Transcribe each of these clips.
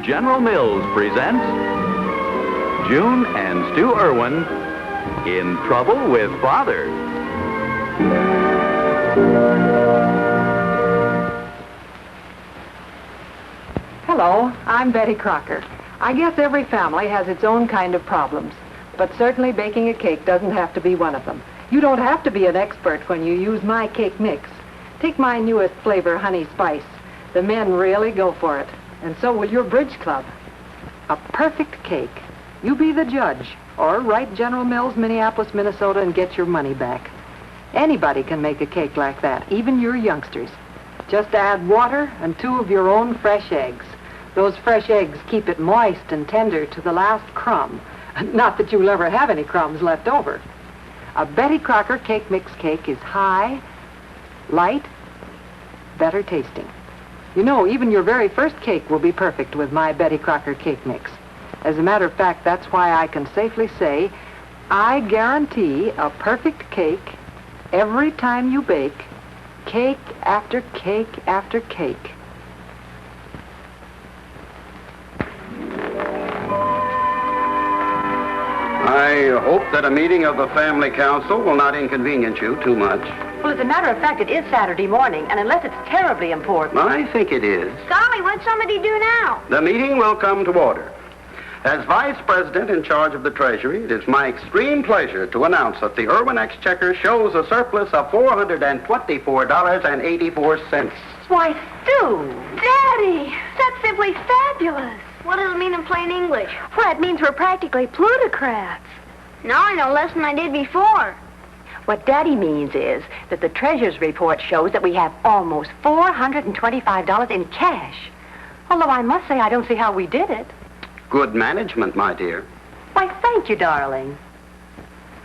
General Mills presents June and Stu Erwin in Trouble with Father. Hello, I'm Betty Crocker. I guess every family has its own kind of problems, but certainly baking a cake doesn't have to be one of them. You don't have to be an expert when you use my cake mix. Take my newest flavor, Honey Spice. The men really go for it, and so will your bridge club. A perfect cake. You be the judge, or write General Mills, Minneapolis, Minnesota, and get your money back. Anybody can make a cake like that, even your youngsters. Just add water and 2 of your own fresh eggs. Those fresh eggs keep it moist and tender to the last crumb. Not that you'll ever have any crumbs left over. A Betty Crocker cake mix cake is high, light, better tasting. You know, even your very first cake will be perfect with my Betty Crocker cake mix. As a matter of fact, that's why I can safely say, I guarantee a perfect cake every time you bake, cake after cake after cake. I hope that a meeting of the family council will not inconvenience you too much. Well, as a matter of fact, it is Saturday morning, and unless it's terribly important... I think it is. Golly, what'd somebody do now? The meeting will come to order. As Vice President in charge of the Treasury, it is my extreme pleasure to announce that the Erwin Exchequer shows a surplus of $424.84. Why, Stu! Daddy, that's simply fabulous. What does it mean in plain English? Well, it means we're practically plutocrats. Now I know less than I did before. What Daddy means is that the Treasurer's report shows that we have almost $425 in cash. Although I must say I don't see how we did it. Good management, my dear. Why, thank you, darling.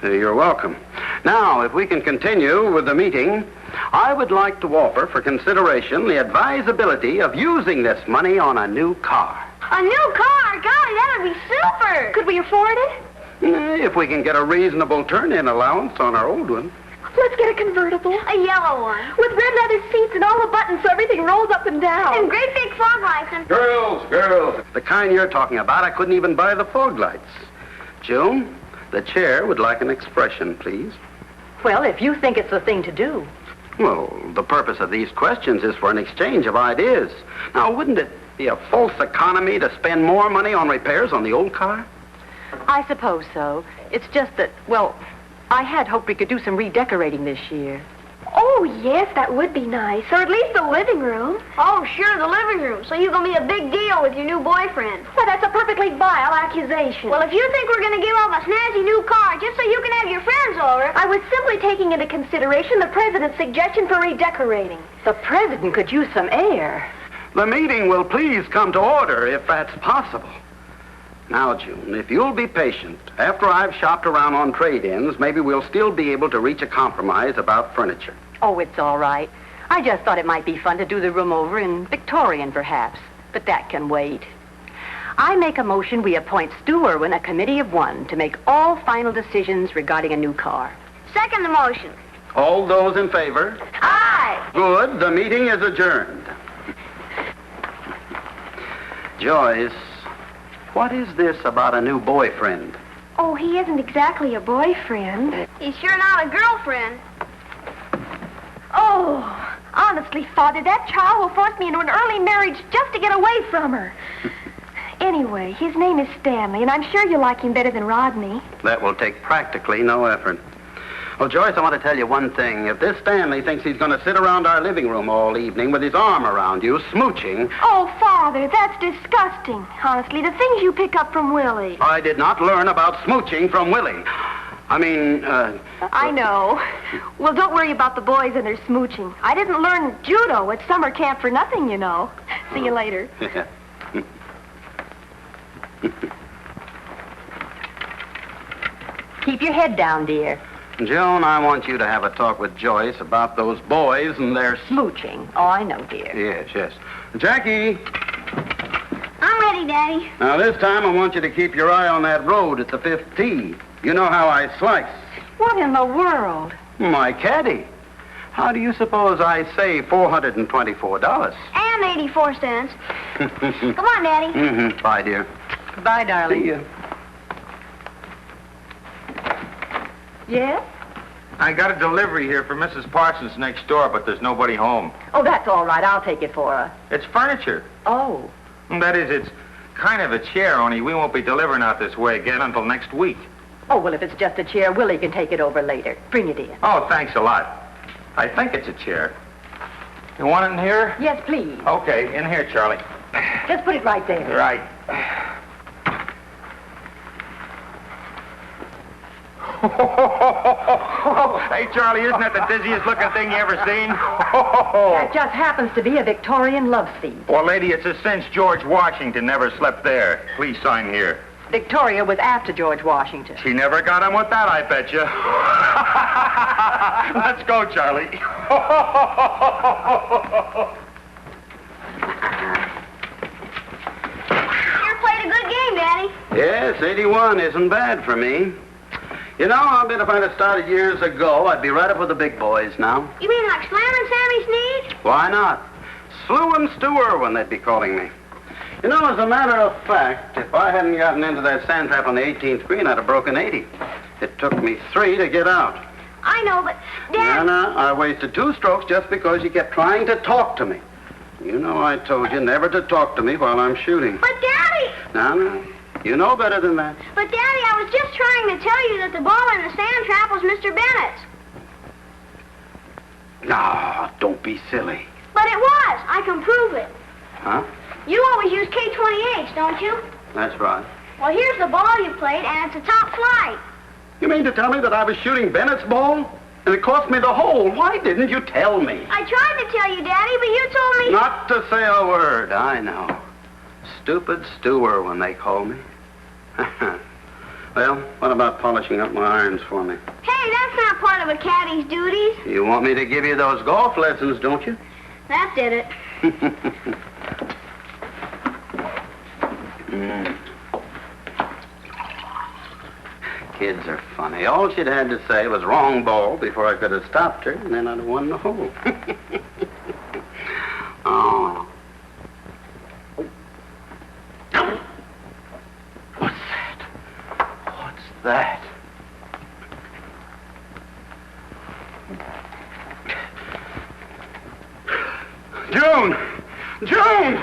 You're welcome. Now, if we can continue with the meeting, I would like to offer for consideration the advisability of using this money on a new car. A new car? Golly, that would be super. Could we afford it? If we can get a reasonable turn-in allowance on our old one. Let's get a convertible. A yellow one. With red leather seats and all the buttons so everything rolls up and down. And great big fog lights and... Girls, the kind you're talking about, I couldn't even buy the fog lights. June, the chair would like an expression, please. Well, if you think it's the thing to do. Well, the purpose of these questions is for an exchange of ideas. Now, wouldn't it be a false economy to spend more money on repairs on the old car? I suppose so. It's just that, well, I had hoped we could do some redecorating this year. Oh, yes, that would be nice. Or at least the living room. Oh, sure, the living room. So you're going to be a big deal with your new boyfriend. Well, that's a perfectly vile accusation. Well, if you think we're going to give up a snazzy new car just so you can have your friends over... I was simply taking into consideration the President's suggestion for redecorating. The President could use some air. The meeting will please come to order if that's possible. Now, June, if you'll be patient, after I've shopped around on trade-ins, maybe we'll still be able to reach a compromise about furniture. Oh, it's all right. I just thought it might be fun to do the room over in Victorian, perhaps. But that can wait. I make a motion we appoint Stu Erwin a committee of 1 to make all final decisions regarding a new car. Second the motion. All those in favor? Aye. Good. The meeting is adjourned. Joyce, what is this about a new boyfriend? Oh, he isn't exactly a boyfriend. He's sure not a girlfriend. Oh, honestly, Father, that child will force me into an early marriage just to get away from her. Anyway, his name is Stanley, and I'm sure you like him better than Rodney. That will take practically no effort. Well, Joyce, I want to tell you one thing. If this Stanley thinks he's going to sit around our living room all evening with his arm around you, smooching... Oh, Father, that's disgusting. Honestly, the things you pick up from Willie. I did not learn about smooching from Willie. I know. Well, don't worry about the boys and their smooching. I didn't learn judo at summer camp for nothing, you know. See you later. Keep your head down, dear. Joan, I want you to have a talk with Joyce about those boys and their... Smooching. Oh, I know, dear. Yes. Jackie! I'm ready, Daddy. Now, this time I want you to keep your eye on that road at the 5th tee. You know how I slice. What in the world? My caddy. How do you suppose I say $424? And 84 cents. Come on, Daddy. Mm-hmm. Bye, dear. Bye, darling. See ya. Yes? I got a delivery here for Mrs. Parsons next door, but there's nobody home. Oh, that's all right. I'll take it for her. It's furniture. Oh. That is, it's kind of a chair, only we won't be delivering out this way again until next week. Oh, well, if it's just a chair, Willie can take it over later. Bring it in. Oh, thanks a lot. I think it's a chair. You want it in here? Yes, please. Okay, in here, Charlie. Just put it right there. Right. Hey, Charlie, isn't that the dizziest looking thing you ever seen? That just happens to be a Victorian love seat. Well, lady, it's a cinch George Washington never slept there. Please sign here. Victoria was after George Washington. She never got him with that, I bet you. Let's go, Charlie. You played a good game, Daddy. Yes, 81 isn't bad for me. You know, I bet if I'd have started years ago, I'd be right up with the big boys now. You mean like Slam and Sammy Sneed? Why not? Slew and Stu Erwin, they'd be calling me. You know, as a matter of fact, if I hadn't gotten into that sand trap on the 18th green, I'd have broken 80. It took me 3 to get out. I know, but Dad... No, I wasted 2 strokes just because you kept trying to talk to me. You know I told you never to talk to me while I'm shooting. But Daddy... No. You know better than that. But Daddy, I was just trying to tell you that the ball in the sand trap was Mr. Bennett's. No, don't be silly. But it was. I can prove it. Huh? You always use K-28s, don't you? That's right. Well, here's the ball you played, and it's a top flight. You mean to tell me that I was shooting Bennett's ball? And it cost me the hole. Why didn't you tell me? I tried to tell you, Daddy, but you told me... Not to say a word, I know. Stupid Stu Erwin, they call me. Well, what about polishing up my irons for me? Hey, that's not part of a caddy's duties. You want me to give you those golf lessons, don't you? That did it. Kids are funny. All she'd had to say was wrong ball before I could have stopped her, and then I'd have won the hole. Oh. What's that? What's that? June! June!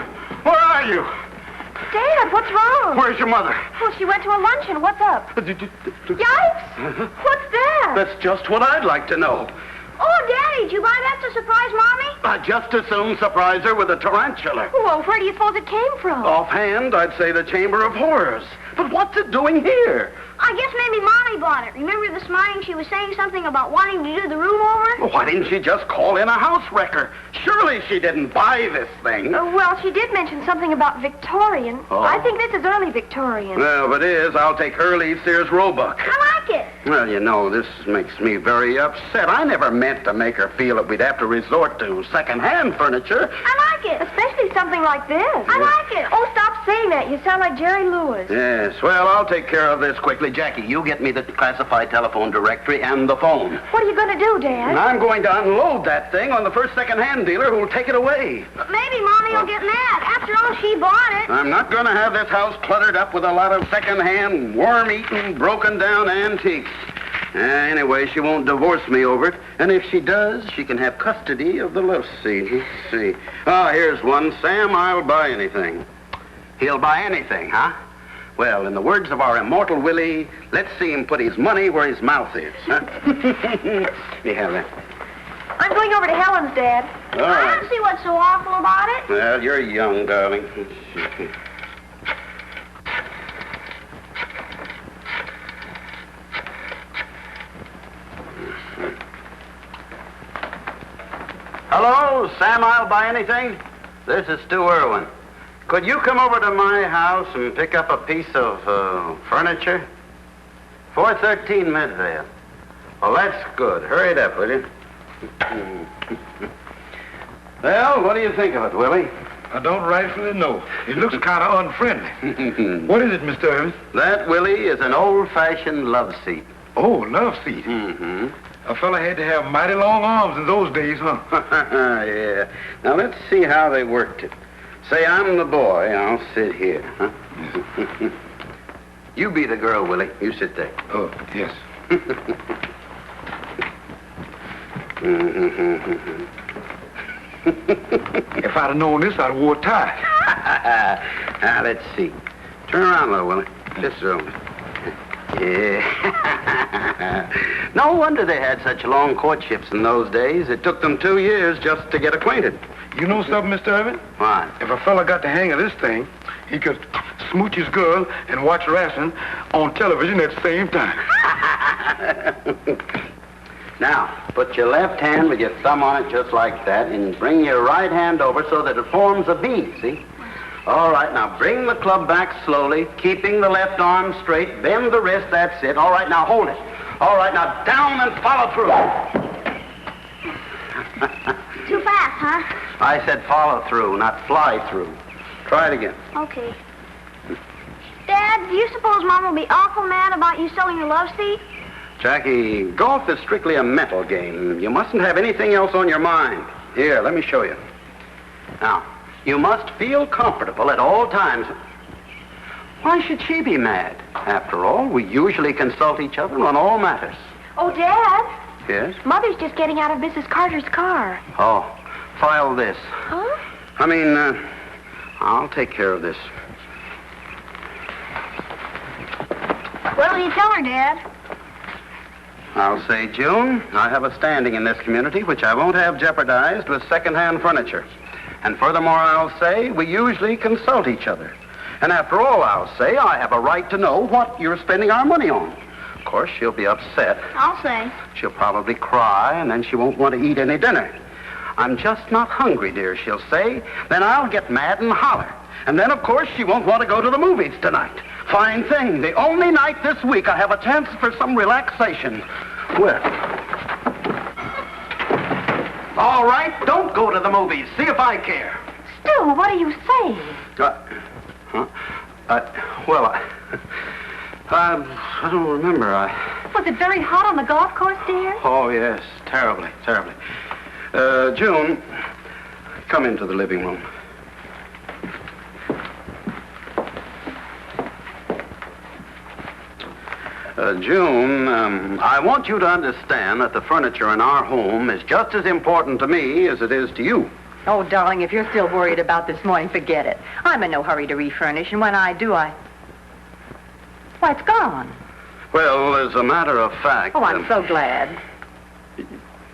Where are you? Dad, what's wrong? Where's your mother? Well, she went to a luncheon. What's up? Yikes! What's that? That's just what I'd like to know. Oh, Daddy, did you buy that to surprise Mommy? I'd just as soon surprise her with a tarantula. Well, where do you suppose it came from? Offhand, I'd say the Chamber of Horrors. But what's it doing here? I guess maybe Mommy bought it. Remember this morning she was saying something about wanting to do the room over? Well, why didn't she just call in a house wrecker? Surely she didn't buy this thing. Well, she did mention something about Victorian. Oh. I think this is early Victorian. Well, if it is, I'll take Hurley Sears Roebuck. I like it. Well, you know, this makes me very upset. I never meant to make her feel that we'd have to resort to second-hand furniture. I like it. Especially something like this. I like it. Oh, stop saying that. You sound like Jerry Lewis. Yes, well, I'll take care of this quickly. Jackie, you get me the classified telephone directory and the phone. What are you going to do, Dad? And I'm going to unload that thing on the first second-hand dealer who'll take it away. But maybe Mommy will get mad. After all, she bought it. I'm not going to have this house cluttered up with a lot of second-hand, worm-eaten, broken-down antiques. Anyway, she won't divorce me over it. And if she does, she can have custody of the love seat. Let's see. Ah, here's one. Sam, I'll buy anything. He'll buy anything, huh? Well, in the words of our immortal Willie, let's see him put his money where his mouth is. Huh? You have that. I'm going over to Helen's, Dad. All I right. don't see what's so awful about it. Well, you're young, darling. Hello, Sam, I'll buy anything. This is Stu Erwin. Could you come over to my house and pick up a piece of furniture? 413 Midvale. Well, that's good. Hurry it up, will you? Well, what do you think of it, Willie? I don't rightfully know. It looks kind of unfriendly. What is it, Mr. Erwin? That, Willie, is an old-fashioned love seat. Oh, love seat. Mm-hmm. A fella had to have mighty long arms in those days, huh? Yeah. Now, let's see how they worked it. Say I'm the boy. I'll sit here, huh? You be the girl, Willie. You sit there. Oh, yes. If I'd have known this, I'd have wore a tie. Now, let's see. Turn around a little, Willie. Just a moment. Yeah. No wonder they had such long courtships in those days. It took them 2 years just to get acquainted. You know something, Mr. Erwin? What? If a fella got the hang of this thing, he could smooch his girl and watch wrestling on television at the same time. Now, put your left hand with your thumb on it just like that, and bring your right hand over so that it forms a V, see? All right, now bring the club back slowly, keeping the left arm straight, bend the wrist, that's it. All right, now hold it. All right, now down and follow through. Too fast, huh? I said follow through, not fly through. Try it again. Okay. Dad, do you suppose Mom will be awful mad about you selling your love seat? Jackie, golf is strictly a mental game. You mustn't have anything else on your mind. Here, let me show you. Now, you must feel comfortable at all times. Why should she be mad? After all, we usually consult each other on all matters. Oh, Dad. Yes? Mother's just getting out of Mrs. Carter's car. Oh, file this. Huh? I'll take care of this. What'll you tell her, Dad? I'll say, June, I have a standing in this community which I won't have jeopardized with second-hand furniture. And furthermore, I'll say we usually consult each other. And after all, I'll say I have a right to know what you're spending our money on. Of course, she'll be upset. I'll say. She'll probably cry, and then she won't want to eat any dinner. I'm just not hungry, dear, she'll say. Then I'll get mad and holler. And then, of course, she won't want to go to the movies tonight. Fine thing. The only night this week I have a chance for some relaxation. Well. All right, don't go to the movies. See if I care. Stu, what are you saying? I don't remember. Was it very hot on the golf course, dear? Oh, yes. Terribly, terribly. June, come into the living room. June, I want you to understand that the furniture in our home is just as important to me as it is to you. Oh, darling, if you're still worried about this morning, forget it. I'm in no hurry to refurnish, and when I do, Why, it's gone. Well, as a matter of fact... Oh, I'm so glad.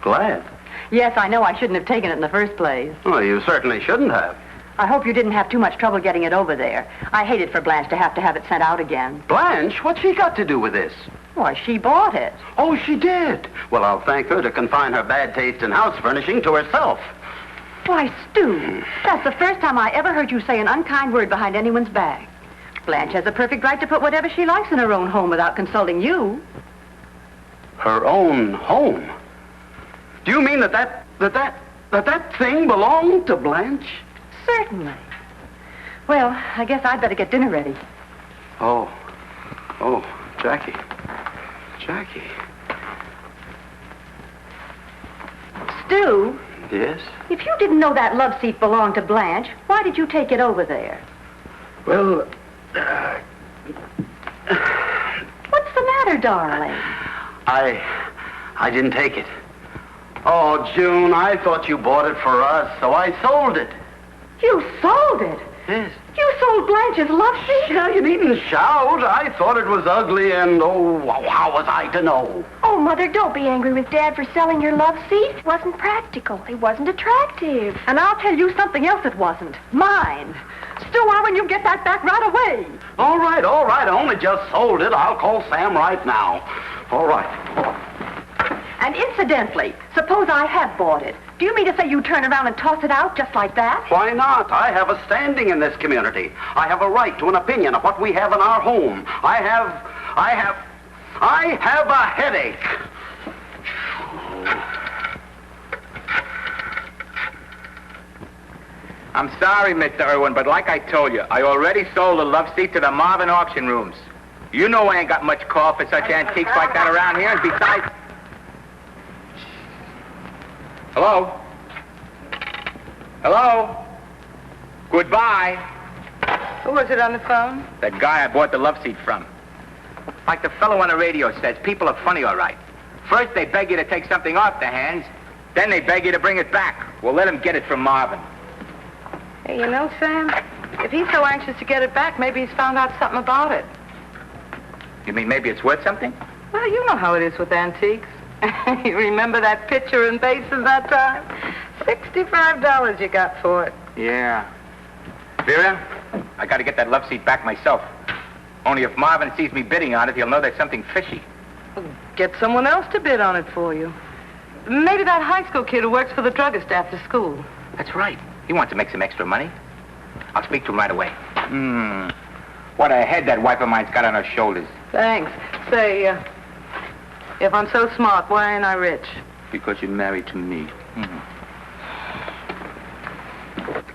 Glad? Yes, I know I shouldn't have taken it in the first place. Well, you certainly shouldn't have. I hope you didn't have too much trouble getting it over there. I hated for Blanche to have it sent out again. Blanche? What's she got to do with this? Why, she bought it. Oh, she did? Well, I'll thank her to confine her bad taste in house furnishing to herself. Why, Stu, that's the first time I ever heard you say an unkind word behind anyone's back. Blanche has a perfect right to put whatever she likes in her own home without consulting you. Her own home? Do you mean that thing belonged to Blanche? Certainly. Well, I guess I'd better get dinner ready. Oh, Jackie. Jackie. Stu? Yes? If you didn't know that love seat belonged to Blanche, why did you take it over there? Well, What's the matter, darling? I didn't take it. Oh, June, I thought you bought it for us, so I sold it. You sold it? Yes. You sold Blanche's love seat? Yeah, you needn't shout. I thought it was ugly, and how was I to know? Oh, Mother, don't be angry with Dad for selling your love seat. It wasn't practical. It wasn't attractive. And I'll tell you something else it wasn't. Mine. Stu Erwin, you get that back right away. All right. I only just sold it. I'll call Sam right now. All right. And incidentally, suppose I have bought it. Do you mean to say you turn around and toss it out just like that? Why not? I have a standing in this community. I have a right to an opinion of what we have in our home. I have a headache. I'm sorry, Mr. Erwin, but like I told you, I already sold the love seat to the Marvin auction rooms. You know I ain't got much call for such antiques like that around here, and besides... Hello? Hello? Goodbye. Who was it on the phone? That guy I bought the love seat from. Like the fellow on the radio says, people are funny, all right. First, they beg you to take something off their hands. Then they beg you to bring it back. Well, let him get it from Marvin. Hey, you know, Sam, if he's so anxious to get it back, maybe he's found out something about it. You mean maybe it's worth something? Well, you know how it is with antiques. You remember that picture and basin that time? $65 you got for it. Yeah. Vera, I got to get that love seat back myself. Only if Marvin sees me bidding on it, he'll know there's something fishy. Well, get someone else to bid on it for you. Maybe that high school kid who works for the druggist after school. That's right. He wants to make some extra money. I'll speak to him right away. What a head that wife of mine's got on her shoulders. Thanks. Say, if I'm so smart, why ain't I rich? Because you're married to me.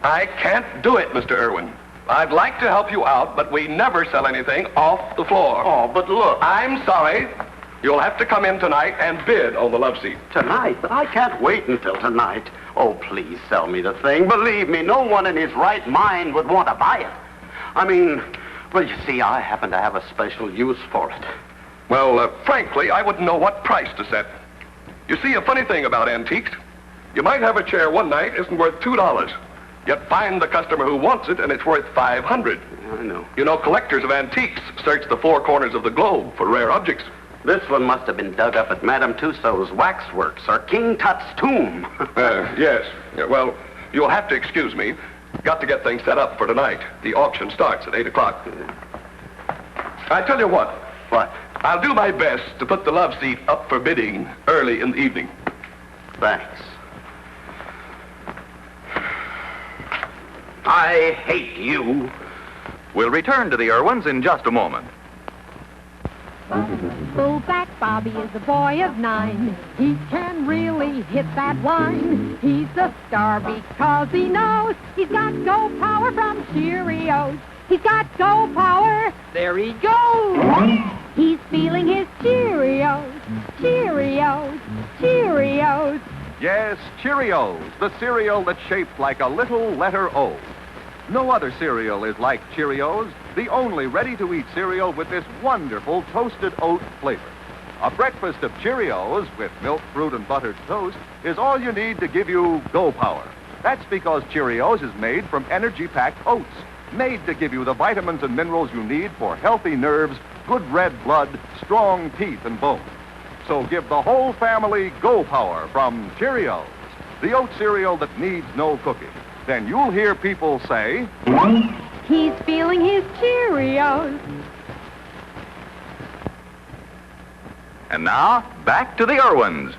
I can't do it, Mr. Erwin. I'd like to help you out, but we never sell anything off the floor. Oh, but look. I'm sorry. You'll have to come in tonight and bid on the love seat. Tonight? But I can't wait until tonight. Oh, please sell me the thing. Believe me, no one in his right mind would want to buy it. I mean, well, you see, I happen to have a special use for it. Well, frankly, I wouldn't know what price to set. You see, a funny thing about antiques, you might have a chair one night isn't worth $2. Yet find the customer who wants it, and it's worth $500. I know. You know, collectors of antiques search the four corners of the globe for rare objects. This one must have been dug up at Madame Tussauds waxworks or King Tut's tomb. Yes. Yeah, well, you'll have to excuse me. Got to get things set up for tonight. The auction starts at 8 o'clock. I tell you what. What? I'll do my best to put the love seat up for bidding early in the evening. Thanks. I hate you. We'll return to the Erwins in just a moment. Fullback Bobby is a boy of 9. He can really hit that line. He's a star because he knows he's got go power from Cheerios. He's got go power. There he goes. He's feeling his Cheerios. Cheerios. Cheerios. Yes, Cheerios, the cereal that's shaped like a little letter O. No other cereal is like Cheerios, the only ready-to-eat cereal with this wonderful toasted oat flavor. A breakfast of Cheerios with milk, fruit, and buttered toast is all you need to give you go power. That's because Cheerios is made from energy-packed oats, made to give you the vitamins and minerals you need for healthy nerves, good red blood, strong teeth and bones. So give the whole family go power from Cheerios, the oat cereal that needs no cooking. Then you'll hear people say, he's feeling his Cheerios. And now, back to the Erwins.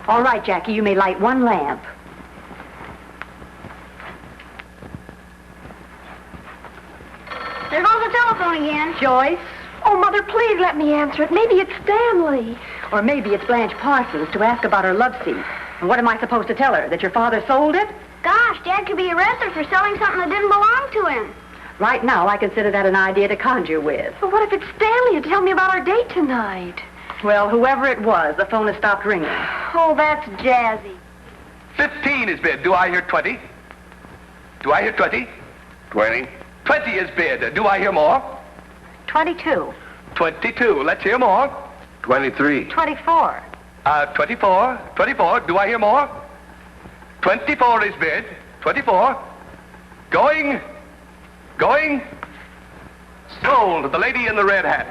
All right, Jackie, you may light one lamp. There goes the telephone again. Joyce? Oh, Mother, please let me answer it. Maybe it's Stanley. Or maybe it's Blanche Parsons to ask about her love seat. And what am I supposed to tell her? That your father sold it? Gosh, Dad could be arrested for selling something that didn't belong to him. Right now, I consider that an idea to conjure with. But what if it's Stanley to tell me about our date tonight? Well, whoever it was, the phone has stopped ringing. Oh, that's jazzy. 15 is bid. Do I hear 20? Do I hear 20? 20. 20 is bid. Do I hear more? 22. 22. Let's hear more. 23. 24. 24. 24. Do I hear more? 24 is bid. 24. Going. Going. Sold. The lady in the red hat.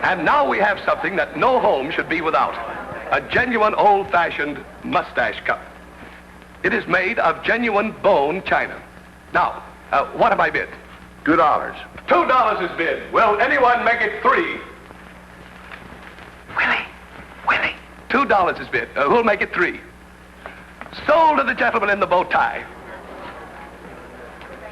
And now we have something that no home should be without. A genuine old-fashioned mustache cup. It is made of genuine bone china. Now, what have I bid? $2. $2 is bid. Will anyone make it 3? Willie. $2 is bid. Who'll make it 3? Sold to the gentleman in the bow tie.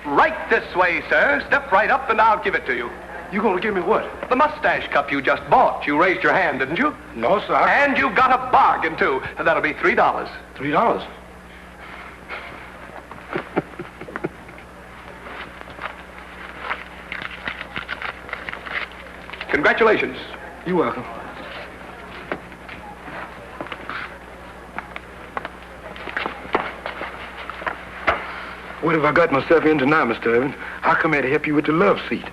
Right this way, sir. Step right up and I'll give it to you. You gonna give me what? The mustache cup you just bought. You raised your hand, didn't you? No, sir. And you got a bargain, too. And that'll be $3. $3? Congratulations. You're welcome. What have I got myself into now, Mr. Erwin? How come I had to help you with the love seat?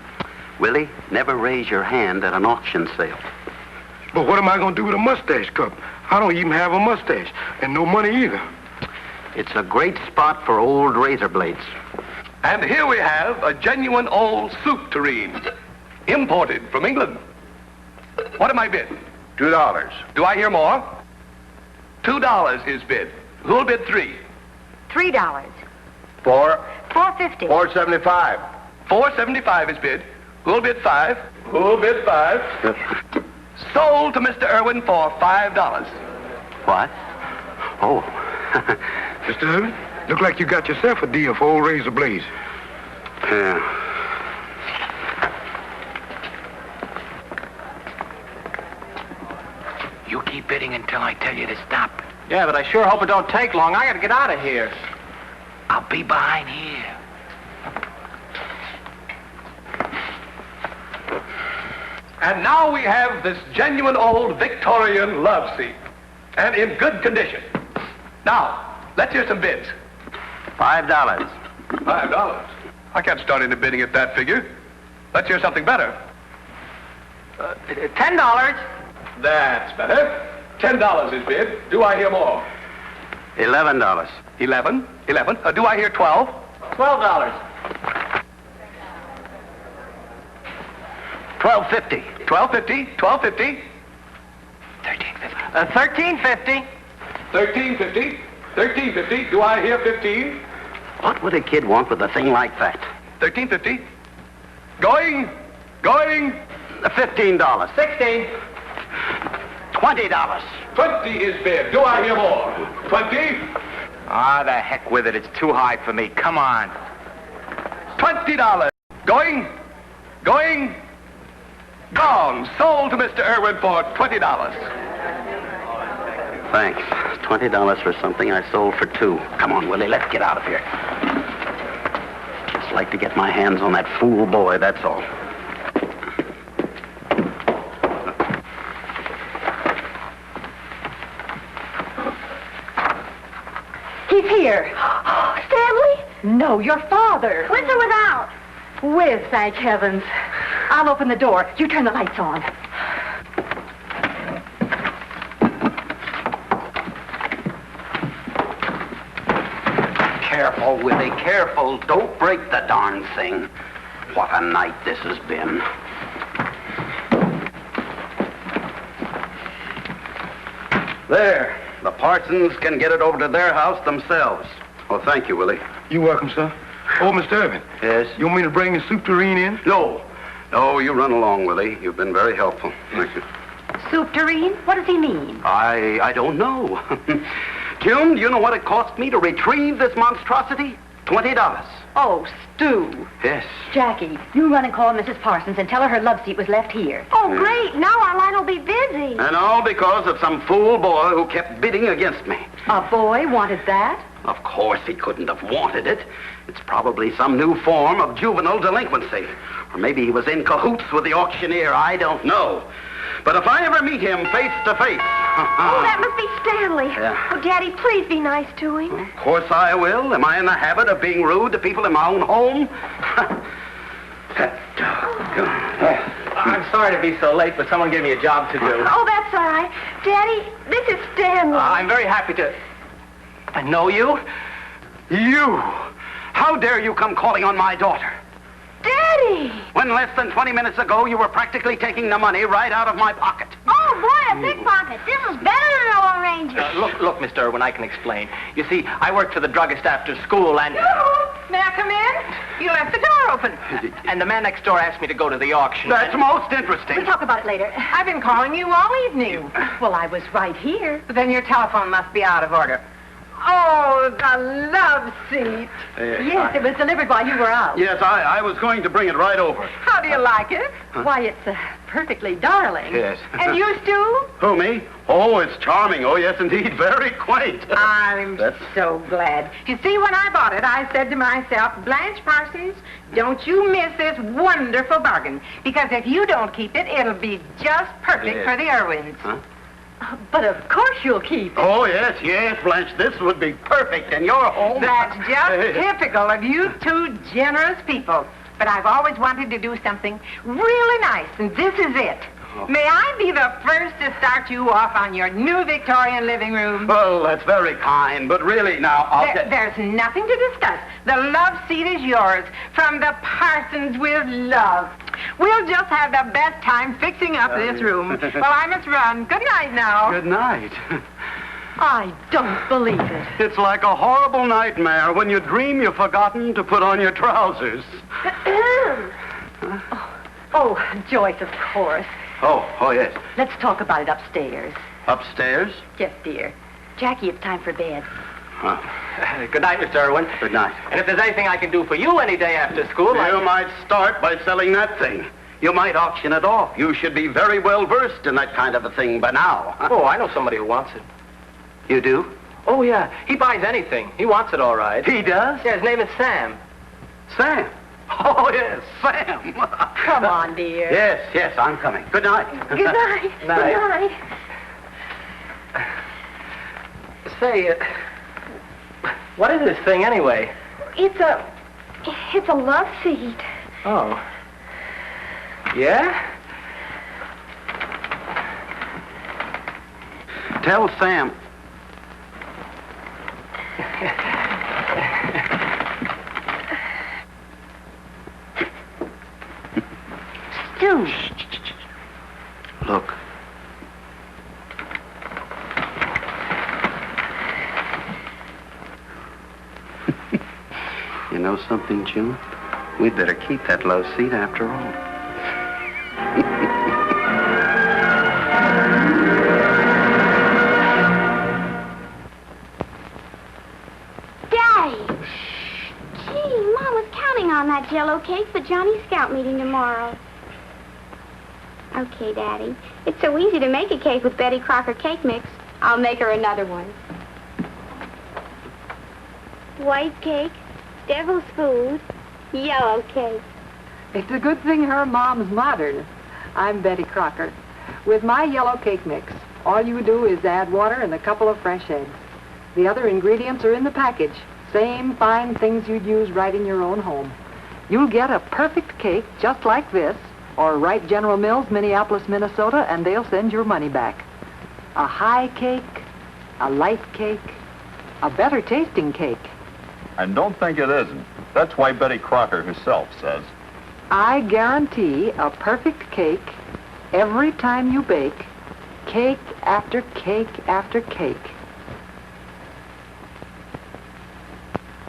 Willie, never raise your hand at an auction sale. But what am I going to do with a mustache cup? I don't even have a mustache, and no money either. It's a great spot for old razor blades. And here we have a genuine old soup tureen, imported from England. What am I bid? $2. Do I hear more? $2 is bid. Who'll bid 3? $3. $4.75. $4.75 is bid. Who'll bid 5? Who'll bid 5? Sold to Mr. Erwin for $5. What? Oh. Mr. Erwin, look like you got yourself a deal for old razor blades. Yeah. You keep bidding until I tell you to stop. Yeah, but I sure hope it don't take long. I gotta get out of here. I'll be behind here. And now we have this genuine old Victorian love seat. And in good condition. Now, let's hear some bids. $5. $5. I can't start into bidding at that figure. Let's hear something better. $10. That's better. $10 is bid. Do I hear more? $11. 11. Do I hear 12? $12. $12.50. $12.50. $12.50. $13.50. $13.50. $13.50. Do I hear 15? What would a kid want with a thing like that? $13.50. Going. $15. 16. $20. 20 is bid. Do I hear more? 20. Ah, the heck with it. It's too high for me. Come on. $20. Going. Gone. Sold to Mr. Erwin for $20. Thanks. $20 for something I sold for $2. Come on, Willie, let's get out of here. Just like to get my hands on that fool boy, that's all. He's here. Stanley? No, your father. With or without? With, thank heavens. I'll open the door. You turn the lights on. Careful, Willie, careful. Don't break the darn thing. What a night this has been. There. The Parsons can get it over to their house themselves. Oh, thank you, Willie. You're welcome, sir. Oh, Mr. Erwin. Yes? You want me to bring the soup tureen in? No, you run along, Willie. You've been very helpful. Thank you. Soup tureen? What does he mean? I don't know. June, do you know what it cost me to retrieve this monstrosity? $20. Oh, Stu. Yes. Jackie, you run and call Mrs. Parsons and tell her her love seat was left here. Oh, great. Now our line will be busy. And all because of some fool boy who kept bidding against me. A boy wanted that? Of course he couldn't have wanted it. It's probably some new form of juvenile delinquency. Or maybe he was in cahoots with the auctioneer. I don't know. But if I ever meet him face to face... Oh, that must be Stanley. Yeah. Oh, Daddy, please be nice to him. Of course I will. Am I in the habit of being rude to people in my own home? I'm sorry to be so late, but someone gave me a job to do. Oh, that's all right. Daddy, this is Stanley. I'm very happy to... I know you? You! How dare you come calling on my daughter? Daddy! When less than 20 minutes ago, you were practically taking the money right out of my pocket. Oh, boy, a pickpocket. This is better than a Lone Ranger. Look, Mr. Erwin, I can explain. You see, I worked for the druggist after school, and... May I come in? You left the door open. And the man next door asked me to go to the auction. That's most interesting. We'll talk about it later. I've been calling you all evening. Well, I was right here. But then your telephone must be out of order. Oh, the love seat. Yes, it was delivered while you were out. Yes, I was going to bring it right over. How do you like it? Why, it's perfectly darling. Yes. And you, Stu? Who, me? Oh, it's charming. Oh, yes, indeed. Very quaint. I'm so glad. You see, when I bought it, I said to myself, Blanche Parsons, don't you miss this wonderful bargain. Because if you don't keep it, it'll be just perfect for the Erwins. Huh? But of course you'll keep it. Oh, yes, yes, Blanche. This would be perfect in your home. That's just typical of you two generous people. But I've always wanted to do something really nice, and this is it. Oh. May I be the first to start you off on your new Victorian living room? Well, that's very kind, but really, now, There's nothing to discuss. The love seat is yours, from the Parsons with love. We'll just have the best time fixing up this room. Well, I must run. Good night now. Good night. I don't believe it. It's like a horrible nightmare when you dream you've forgotten to put on your trousers. Oh, Joyce, of course. Oh, yes. Let's talk about it upstairs. Upstairs? Yes, dear. Jackie, it's time for bed. Good night, Mr. Erwin. Good night. And if there's anything I can do for you any day after school, You might start by selling that thing. You might auction it off. You should be very well versed in that kind of a thing by now. Oh, I know somebody who wants it. You do? Oh, yeah. He buys anything. He wants it all right. He does? Yeah, his name is Sam. Sam? Oh, yes, Sam. Come on, dear. Yes, I'm coming. Good night. Good night. Good night. Say, what is this thing anyway? It's a love seat. Oh. Yeah? Tell Sam. Stu. Look. You know something, June? We'd better keep that love seat after all. Daddy! Gee, Mom was counting on that Jell-O cake for Johnny's Scout meeting tomorrow. Okay, Daddy. It's so easy to make a cake with Betty Crocker cake mix. I'll make her another one. White cake, devil's food, yellow cake. It's a good thing her mom's modern. I'm Betty Crocker. With my yellow cake mix, all you do is add water and a couple of fresh eggs. The other ingredients are in the package. Same fine things you'd use right in your own home. You'll get a perfect cake just like this, or write General Mills, Minneapolis, Minnesota, and they'll send your money back. A high cake, a light cake, a better tasting cake. And don't think it isn't. That's why Betty Crocker herself says, I guarantee a perfect cake every time you bake, cake after cake after cake.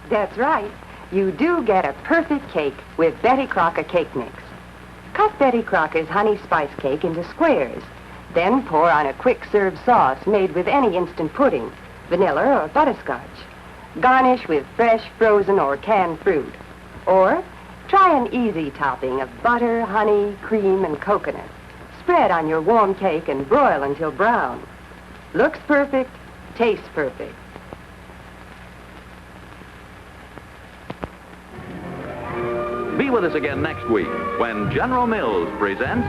That's right. You do get a perfect cake with Betty Crocker cake mix. Cut Betty Crocker's honey spice cake into squares. Then pour on a quick-serve sauce made with any instant pudding, vanilla or butterscotch. Garnish with fresh, frozen, or canned fruit. Or try an easy topping of butter, honey, cream, and coconut. Spread on your warm cake and broil until brown. Looks perfect, tastes perfect. Be with us again next week when General Mills presents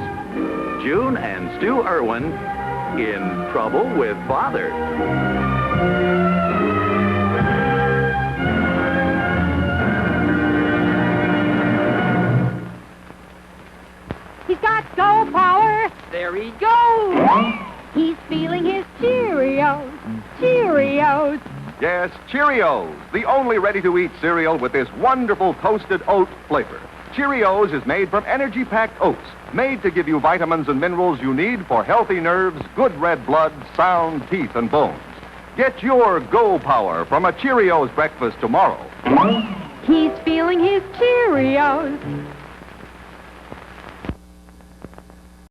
June and Stu Erwin in Trouble with Father. He's got go power. There he goes. He's feeling his Cheerios. Cheerios. yes, Cheerios, the only ready-to-eat cereal with this wonderful toasted oat flavor. Cheerios is made from energy-packed oats, made to give you vitamins and minerals you need for healthy nerves, good red blood, sound teeth and bones. Get your go power from a Cheerios breakfast tomorrow. He's feeling his Cheerios.